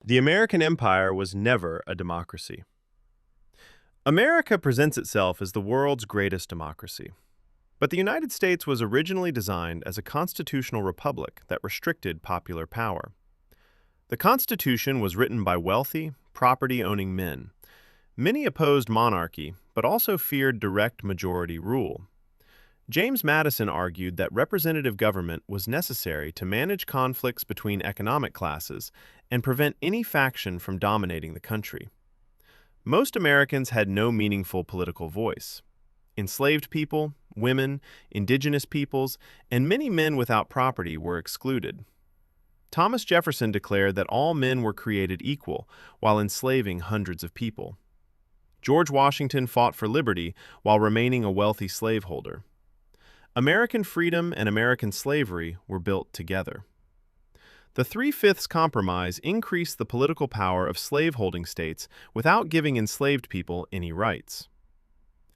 The American Empire was never a democracy. America presents itself as the world's greatest democracy. But the United States was originally designed as a constitutional republic that restricted popular power. The Constitution was written by wealthy, property-owning men. Many opposed monarchy, but also feared direct majority rule. James Madison argued that representative government was necessary to manage conflicts between economic classes and prevent any faction from dominating the country. Most Americans had no meaningful political voice. Enslaved people, women, indigenous peoples, and many men without property were excluded. Thomas Jefferson declared that all men were created equal while enslaving hundreds of people. George Washington fought for liberty while remaining a wealthy slaveholder. American freedom and American slavery were built together. The Three-Fifths Compromise increased the political power of slaveholding states without giving enslaved people any rights.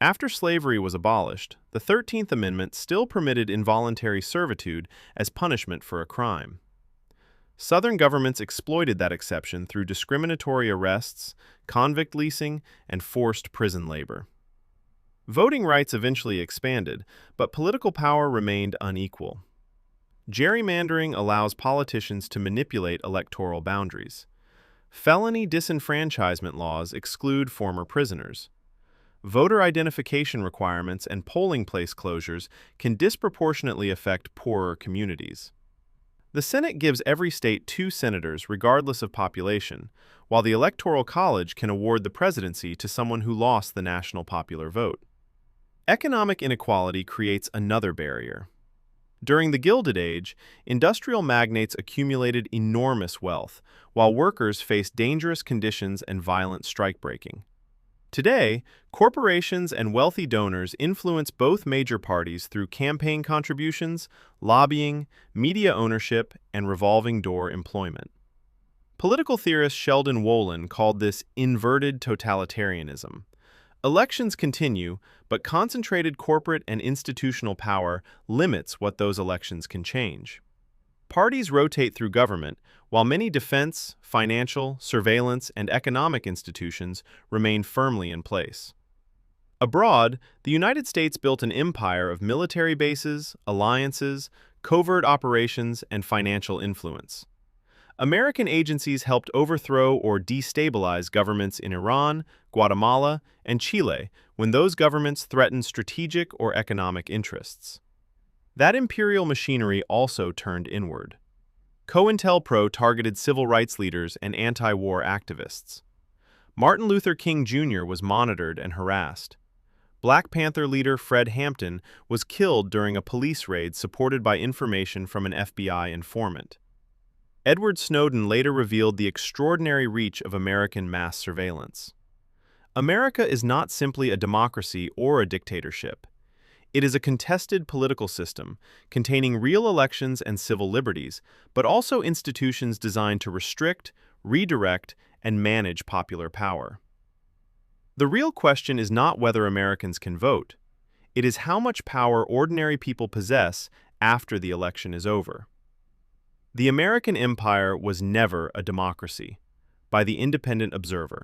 After slavery was abolished, the 13th Amendment still permitted involuntary servitude as punishment for a crime. Southern governments exploited that exception through discriminatory arrests, convict leasing, and forced prison labor. Voting rights eventually expanded, but political power remained unequal. Gerrymandering allows politicians to manipulate electoral boundaries. Felony disenfranchisement laws exclude former prisoners. Voter identification requirements and polling place closures can disproportionately affect poorer communities. The Senate gives every state 2 senators regardless of population, while the Electoral College can award the presidency to someone who lost the national popular vote. Economic inequality creates another barrier. During the Gilded Age, industrial magnates accumulated enormous wealth, while workers faced dangerous conditions and violent strikebreaking. Today, corporations and wealthy donors influence both major parties through campaign contributions, lobbying, media ownership, and revolving door employment. Political theorist Sheldon Wolin called this inverted totalitarianism. Elections continue, but concentrated corporate and institutional power limits what those elections can change. Parties rotate through government, while many defense, financial, surveillance, and economic institutions remain firmly in place. Abroad, the United States built an empire of military bases, alliances, covert operations, and financial influence. American agencies helped overthrow or destabilize governments in Iran, Guatemala, and Chile when those governments threatened strategic or economic interests. That imperial machinery also turned inward. COINTELPRO targeted civil rights leaders and anti-war activists. Martin Luther King Jr. was monitored and harassed. Black Panther leader Fred Hampton was killed during a police raid supported by information from an FBI informant. Edward Snowden later revealed the extraordinary reach of American mass surveillance. America is not simply a democracy or a dictatorship. It is a contested political system containing real elections and civil liberties, but also institutions designed to restrict, redirect, and manage popular power. The real question is not whether Americans can vote. It is how much power ordinary people possess after the election is over. The American Empire was never a democracy, by the Independent Observer.